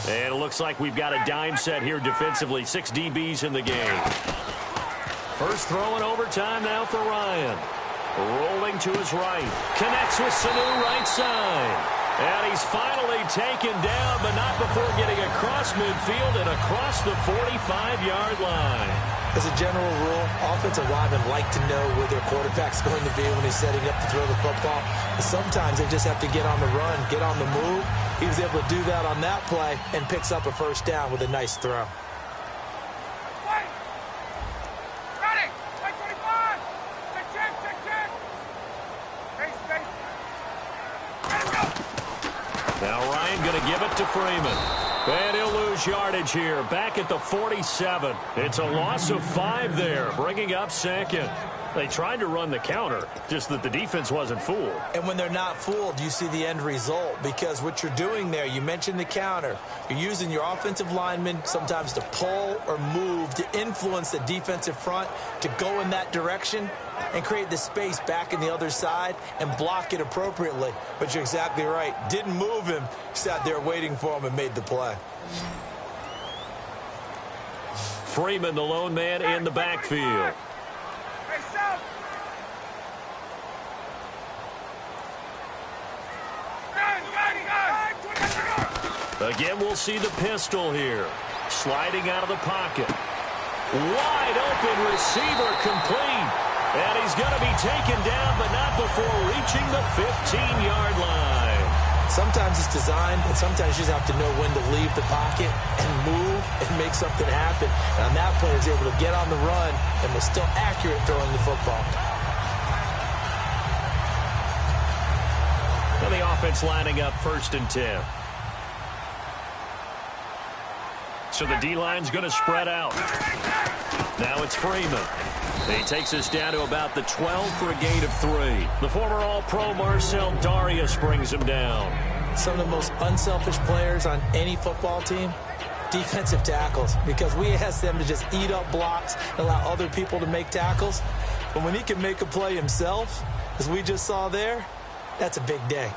And it looks like we've got a dime set here defensively. 6 DBs in the game. First throw in overtime now for Ryan. Rolling to his right. Connects with Sanu right side. And he's finally taken down, but not before getting across midfield and across the 45-yard line. As a general rule, offensive linemen like to know where their quarterback's going to be when he's setting up to throw the football. But sometimes they just have to get on the run, get on the move. He was able to do that on that play and picks up a first down with a nice throw. Now Ryan going to give it to Freeman. And he'll lose yardage here. Back at the 47. It's a loss of 5 there, bringing up second. They tried to run the counter, just that the defense wasn't fooled. And when they're not fooled, you see the end result. Because what you're doing there, you mentioned the counter. You're using your offensive linemen sometimes to pull or move to influence the defensive front to go in that direction and create the space back in the other side and block it appropriately. But you're exactly right. Didn't move him. Sat there waiting for him and made the play. Freeman, the lone man in the backfield. Again, we'll see the pistol here. Sliding out of the pocket. Wide open receiver complete. And he's going to be taken down, but not before reaching the 15-yard line. Sometimes it's designed, and sometimes you just have to know when to leave the pocket and move and make something happen. And on that play, he was able to get on the run and was still accurate throwing the football. Well, the offense lining up 1st and 10. So the D-line's going to spread out. Now it's Freeman. He takes us down to about the 12 for a gain of 3. The former All-Pro Marcel Darius brings him down. Some of the most unselfish players on any football team, defensive tackles, because we ask them to just eat up blocks and allow other people to make tackles. But when he can make a play himself, as we just saw there, that's a big day.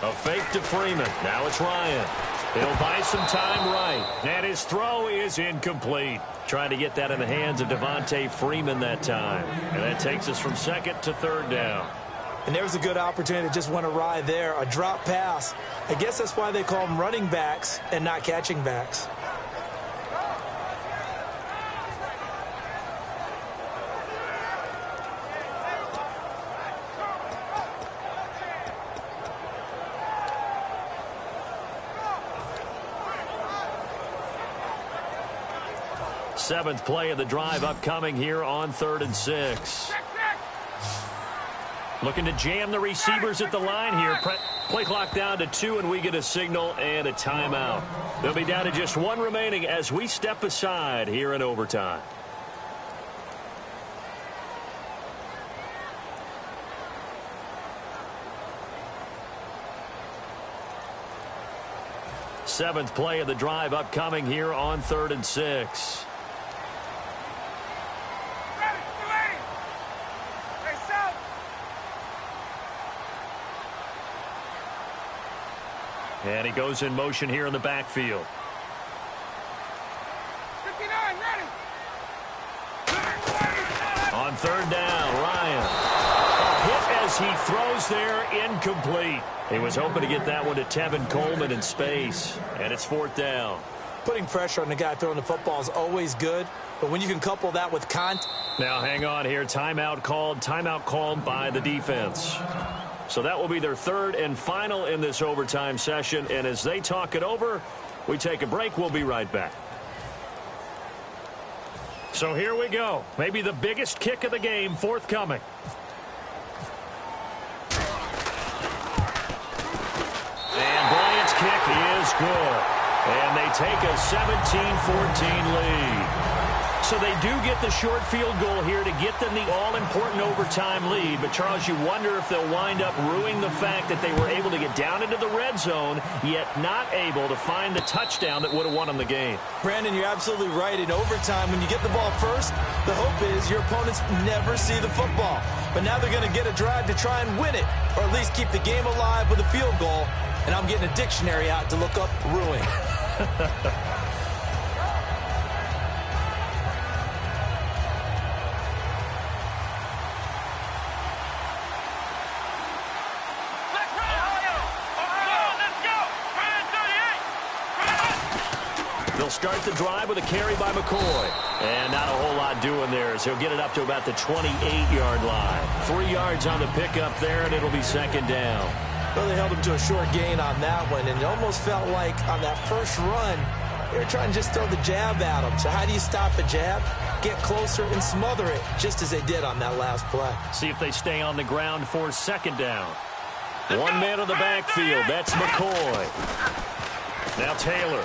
A fake to Freeman. Now it's Ryan. He'll buy some time right. And his throw is incomplete. Trying to get that in the hands of Devontae Freeman that time. And that takes us from 2nd to 3rd down. And there's a good opportunity that just went awry there. A drop pass. I guess that's why they call them running backs and not catching backs. Seventh play of the drive upcoming here on 3rd and 6. Looking to jam the receivers at the line here. Play clock down to 2, and we get a signal and a timeout. They'll be down to just 1 remaining as we step aside here in overtime. Seventh play of the drive upcoming here on 3rd and 6. And he goes in motion here in the backfield. 59, ready. On 3rd down, Ryan. A hit as he throws there, incomplete. He was hoping to get that one to Tevin Coleman in space. And it's 4th down. Putting pressure on the guy throwing the football is always good, but when you can couple that with contact. Now hang on here. Timeout called by the defense. So that will be their 3rd and final in this overtime session. And as they talk it over, we take a break. We'll be right back. So here we go. Maybe the biggest kick of the game forthcoming. And Bryant's kick is good. And they take a 17-14 lead. So they do get the short field goal here to get them the all-important overtime lead. But, Charles, you wonder if they'll wind up ruining the fact that they were able to get down into the red zone, yet not able to find the touchdown that would have won them the game. Brandon, you're absolutely right. In overtime, when you get the ball first, the hope is your opponents never see the football. But now they're going to get a drive to try and win it, or at least keep the game alive with a field goal. And I'm getting a dictionary out to look up ruin. start the drive with a carry by McCoy. And not a whole lot doing there, as he'll get it up to about the 28-yard line. 3 yards on the pickup there, and it'll be second down. Well, they held him to a short gain on that one, and it almost felt like on that first run, they were trying to just throw the jab at him. So how do you stop a jab? Get closer and smother it, just as they did on that last play. See if they stay on the ground for second down. One man on the backfield. That's McCoy. Now Taylor.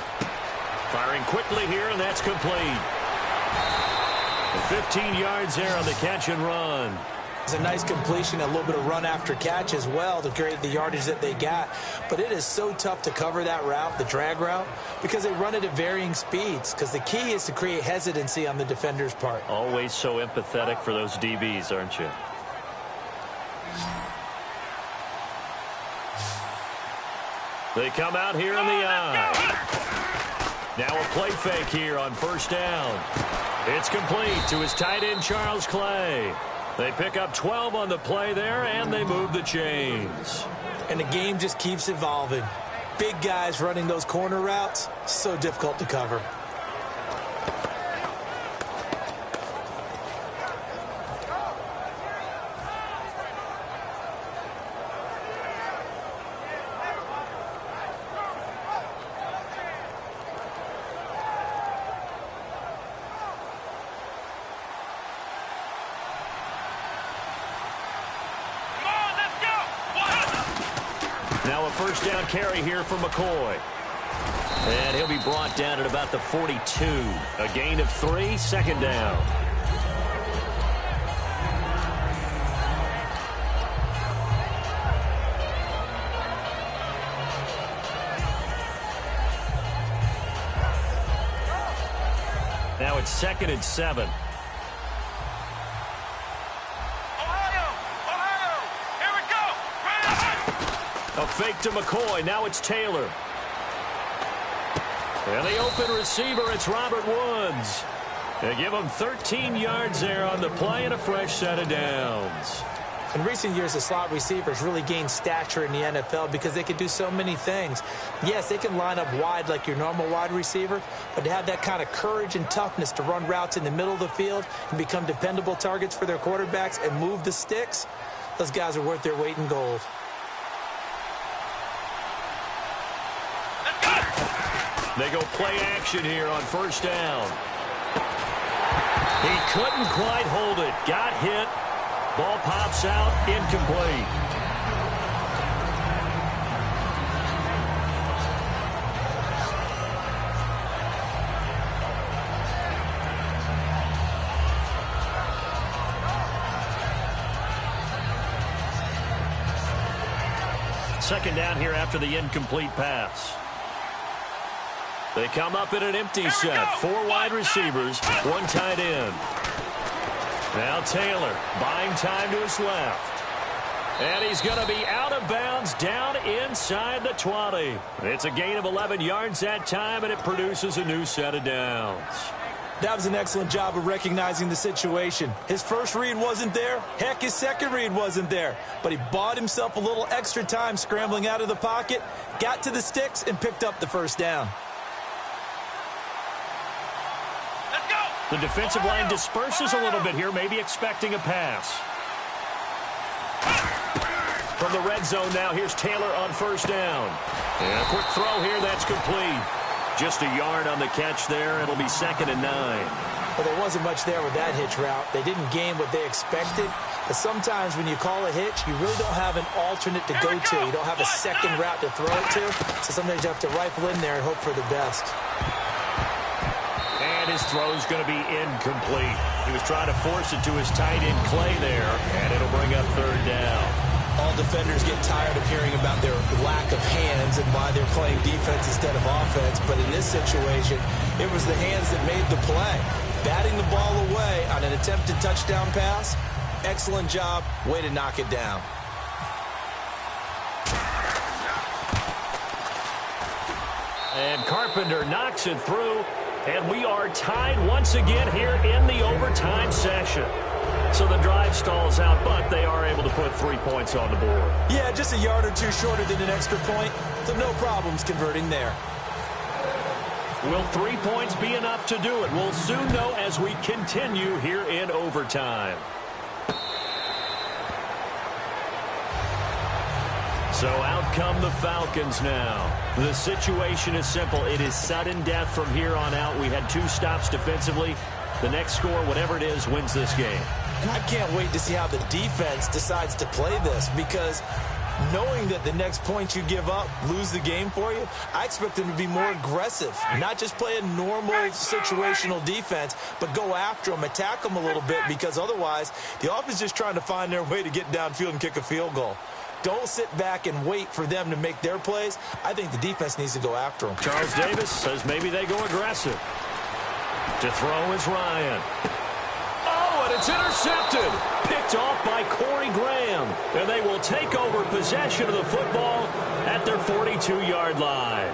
Firing quickly here, and that's complete. 15 yards there on the catch and run. It's a nice completion, a little bit of run after catch as well to create the yardage that they got. But it is so tough to cover that route, the drag route, because they run it at varying speeds. Because the key is to create hesitancy on the defender's part. Always so empathetic for those DBs, aren't you? They come out here in the eye. Now a play fake here on first down. It's complete to his tight end, Charles Clay. They pick up 12 on the play there, and they move the chains. And the game just keeps evolving. Big guys running those corner routes, so difficult to cover. Now a first down carry here for McCoy. And he'll be brought down at about the 42. A gain of 3, second down. Now it's 2nd and 7. A fake to McCoy. Now it's Taylor. And the open receiver, it's Robert Woods. They give him 13 yards there on the play and a fresh set of downs. In recent years, the slot receivers really gained stature in the NFL because they can do so many things. Yes, they can line up wide like your normal wide receiver, but to have that kind of courage and toughness to run routes in the middle of the field and become dependable targets for their quarterbacks and move the sticks, those guys are worth their weight in gold. They go play action here on first down. He couldn't quite hold it. Got hit. Ball pops out. Incomplete. Second down here after the incomplete pass. They come up in an empty set. 4 wide receivers, 1 tight end. Now Taylor buying time to his left. And he's going to be out of bounds down inside the 20. It's a gain of 11 yards that time, and it produces a new set of downs. That was an excellent job of recognizing the situation. His first read wasn't there. Heck, his second read wasn't there. But he bought himself a little extra time scrambling out of the pocket, got to the sticks, and picked up the first down. The defensive line disperses a little bit here, maybe expecting a pass. From the red zone now, here's Taylor on first down. And a quick throw here, that's complete. Just a yard on the catch there. It'll be 2nd and 9. Well, there wasn't much there with that hitch route. They didn't gain what they expected. But sometimes when you call a hitch, you really don't have an alternate to go to. You don't have a second route to throw it to. So sometimes you have to rifle in there and hope for the best. And his throw's going to be incomplete. He was trying to force it to his tight end Clay there, and it'll bring up 3rd down. All defenders get tired of hearing about their lack of hands and why they're playing defense instead of offense. But in this situation, it was the hands that made the play. Batting the ball away on an attempted touchdown pass, excellent job. Way to knock it down. And Carpenter knocks it through, and we are tied once again here in the overtime session. So the drive stalls out, but they are able to put 3 points on the board. Yeah, just a yard or two shorter than an extra point, so no problems converting there. Will 3 points be enough to do it? We'll soon know as we continue here in overtime. So out come the Falcons now. The situation is simple. It is sudden death from here on out. We had 2 stops defensively. The next score, whatever it is, wins this game. I can't wait to see how the defense decides to play this, because knowing that the next point you give up lose the game for you, I expect them to be more aggressive, not just play a normal situational defense, but go after them, attack them a little bit, because otherwise the offense is just trying to find their way to get downfield and kick a field goal. Don't sit back and wait for them to make their plays. I think the defense needs to go after them. Charles Davis says maybe they go aggressive. To throw is Ryan. Oh, and it's intercepted. Picked off by Corey Graham. And they will take over possession of the football at their 42-yard line.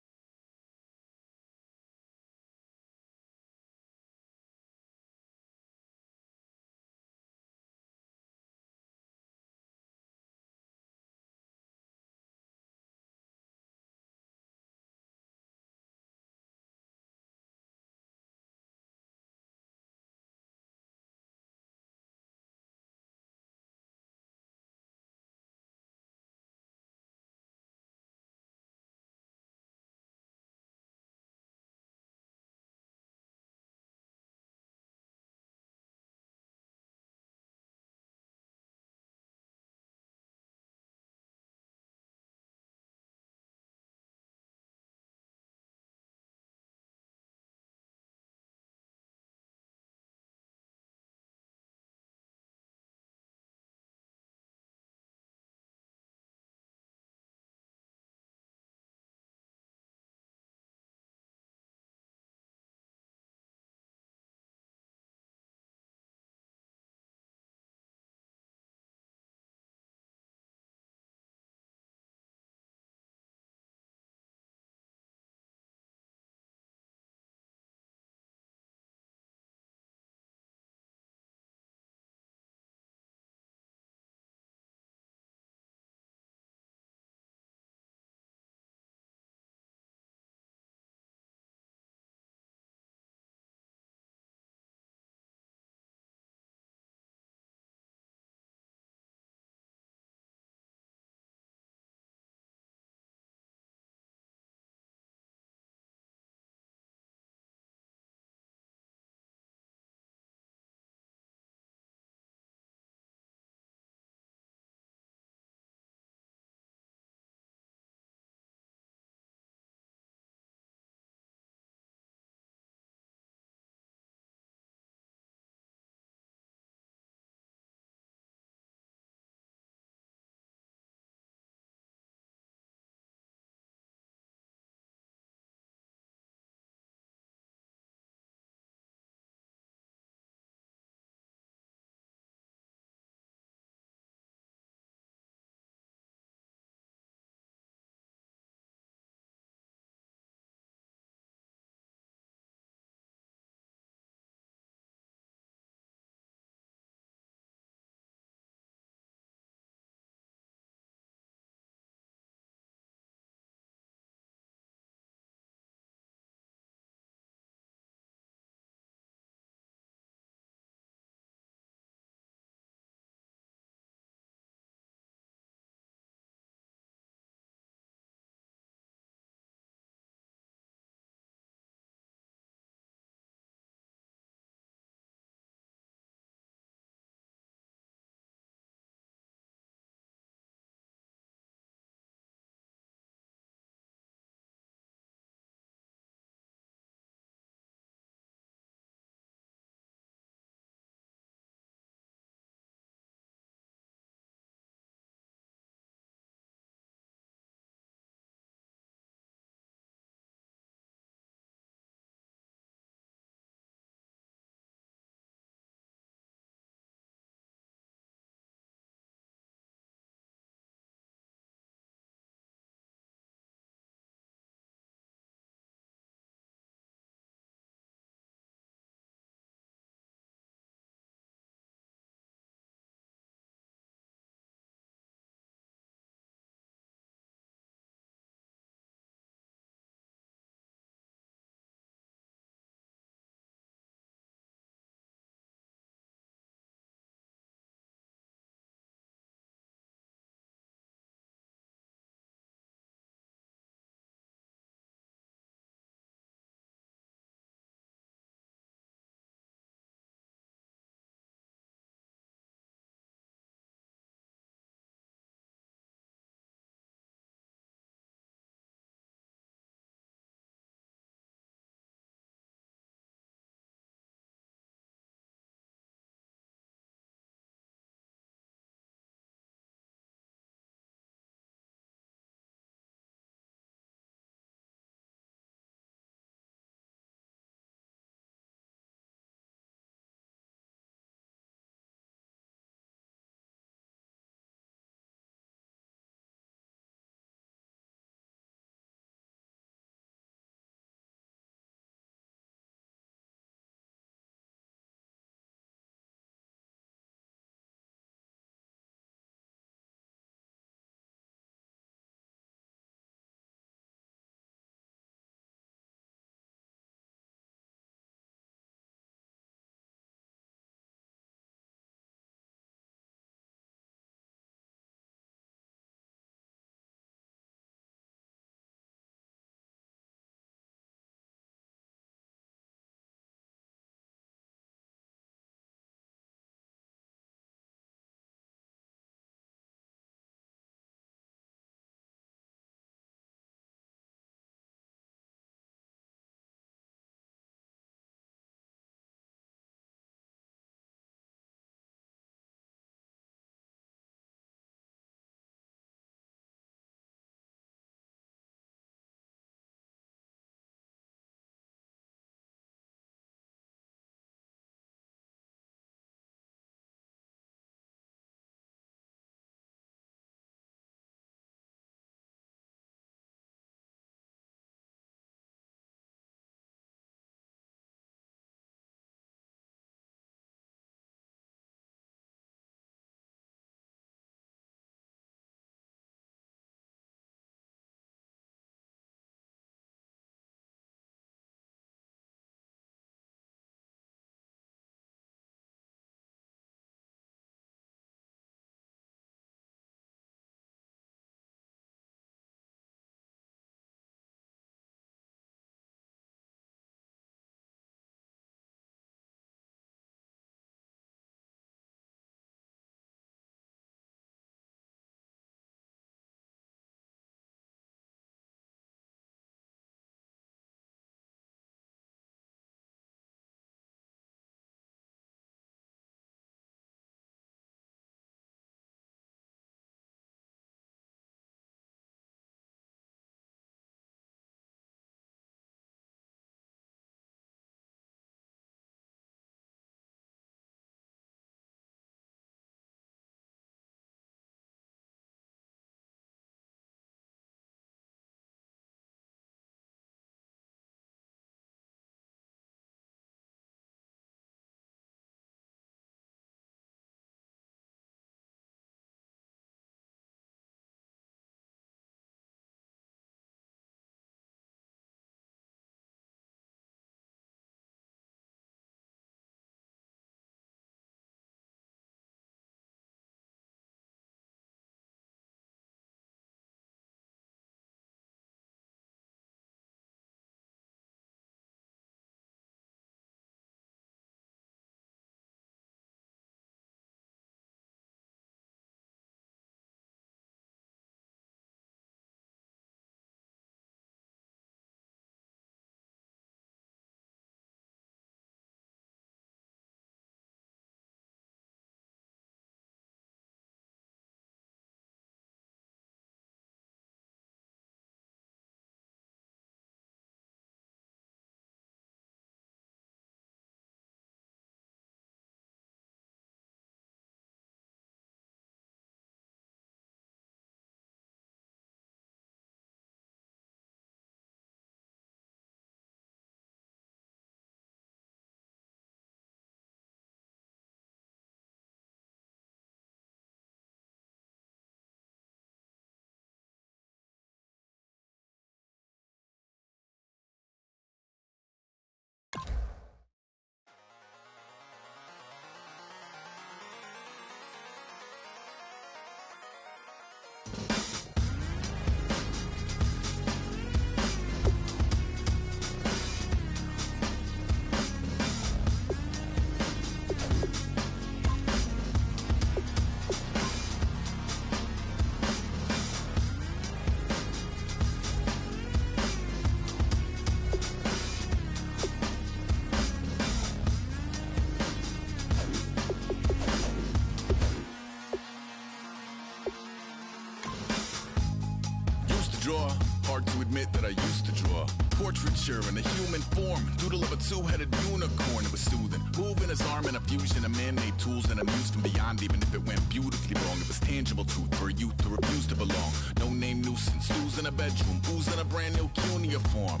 draw portraiture in a human form, doodle of a two-headed unicorn. It was soothing, moving his arm in a fusion of man-made tools and amused from beyond. Even if it went beautifully wrong, it was tangible truth for a youth to refuse to belong. No name nuisance, who's in a bedroom, who's in a brand new cuneiform.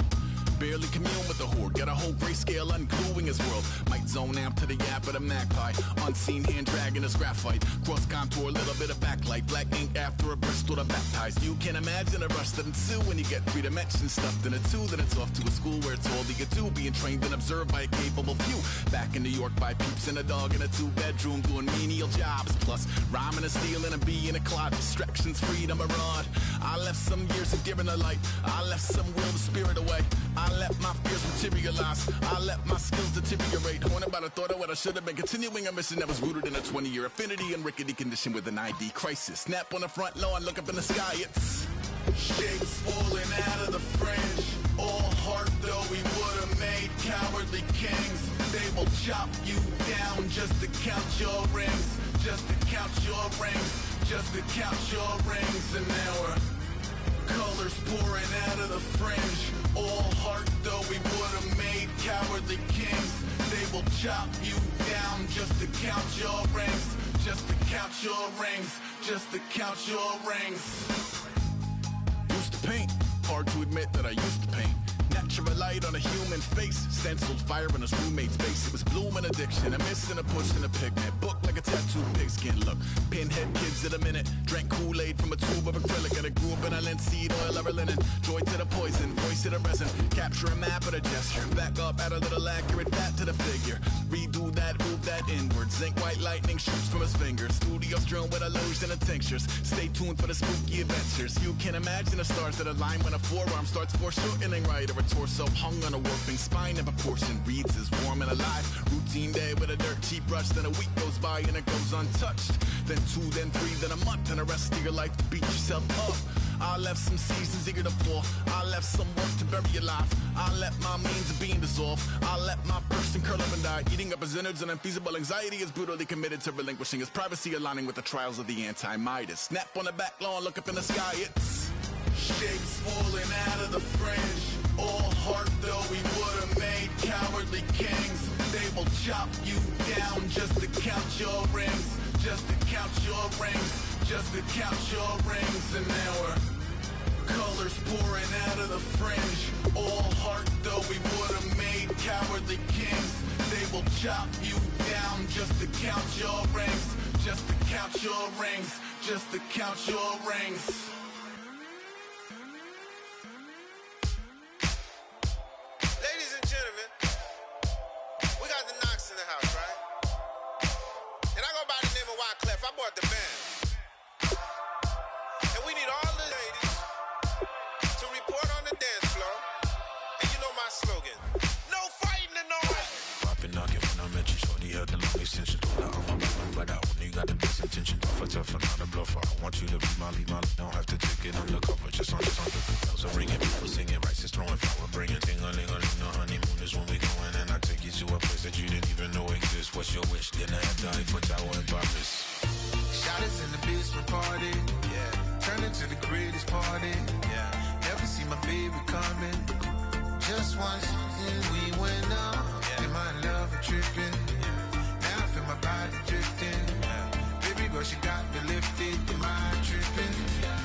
Barely commune with the horde, got a whole grayscale ungluing his world. Might zone out to the yap of the magpie, unseen hand dragging his graphite. Cross contour, little bit of backlight, black ink after a Bristol to baptize. You can imagine a rush that ensue when you get 3 dimensions stuffed in a 2. Then it's off to a school where it's all that you do, being trained and observed by a capable few. Back in New York by peeps and a dog in a 2-bedroom doing menial jobs. Plus rhyming and stealing and being a clod, distractions, freedom, a rod. I left some years of giving a light, I left some will the spirit away. I let my fears materialize, I let my skills deteriorate. Haunted by the thought of what I should have been, continuing a mission that was rooted in a 20-year affinity and rickety condition with an ID crisis. Snap on the front lawn, look up in the sky, it's shapes falling out of the fringe. All heart though we would have made cowardly kings. They will chop you down just to count your rings, just to count your rings, just to count your rings. And now we're colors pouring out of the fringe. All heart though we would have made cowardly kings. They will chop you down just to count your rings, just to count your rings, just to count your rings. Used to paint, hard to admit that I used to paint. Natural light on a human face, stenciled fire in his roommate's face. It was blooming addiction, a missing, a pushing, a pigment. Book like a tattooed pigskin look. Pinhead kids at a minute, drank Kool-Aid from a tube of acrylic. And I grew up in a linseed oil ever linen. Joy to the poison, voice to the resin. Capture a map of the gesture. Back up, add a little accurate fat to the figure. Redo that, move that inward. Zinc white lightning shoots from his fingers. Studio strewn with illusion and tinctures. Stay tuned for the spooky adventures. You can imagine the stars that align when a forearm starts foreshortening right. Or a torso hung on a warping spine in proportion. Reads as warm and alive. Routine day with a dirt cheap brush. Then a week goes by and it goes untouched. Then 2, then 3, then a month. And the rest of your life to beat yourself up. I left some seasons eager to fall. I left some work to bury alive. I let my means of being dissolved. I let my person curl up and die. Eating up his innards and unfeasible anxiety is brutally committed to relinquishing his privacy, aligning with the trials of the anti-Midas. Snap on the back lawn, look up in the sky, it's shapes falling out of the fringe. All heart though we would have made cowardly kings. They will chop you down just to count your rings, just to count your rings, just to count your rings. And now we're colors pouring out of the fringe. All heart though we would have made cowardly kings. They will chop you down just to count your rings, just to count your rings, just to count your rings. Ladies and gentlemen, we got the Knox in the house, right? And I go by the name of Wyclef. I bought the band. And we need all the ladies to report on the dance floor. And you know my slogan, no fighting and no fighting. Poppin' knockin' when I met you, shorty had the long extension. Now I'm but I only got the best intention. Tough and not a bluffer. I want you to be my lead, don't have to take it undercover. Just on the bells are ringing, people singing, rice is throwing flower, bringing ting-a-ling-a-ling. The honeymoon is when we going, and I take you to a place that you didn't even know exists. What's your wish? Then I have to Eiffel Tower in Paris. Shot us in the basement party, yeah. Turn into the greatest party, yeah. Never see my baby coming. Just once, and we went up, yeah. In my love and tripping, yeah. Now I feel my body drifting, yeah. Baby girl, she got me lifted, in my tripping, yeah.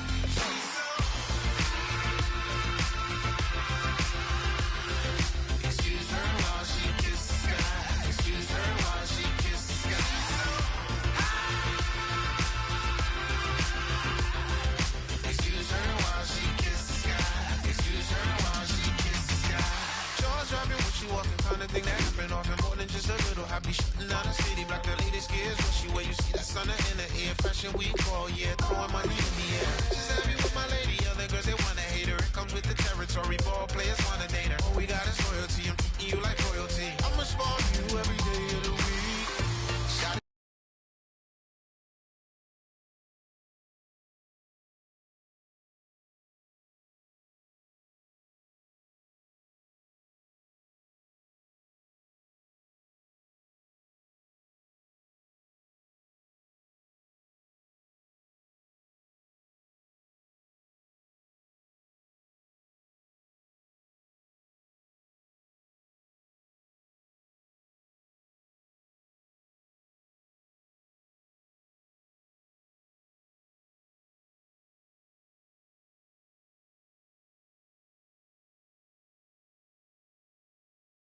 Excuse her while she kisses the sky. Excuse her while she kisses the sky. Excuse her while she kisses the sky. Excuse her while she kisses the sky. Jaws dropping when she walking, kind of thing that happen often. More than just a little happy shooting out the city. Black the latest gears, when she where you see that sun in the air. Fashion week all year, throwing money in the air. She's happy with my lady, other girls they wanna hate her. It comes with the territory, ball players wanna date her.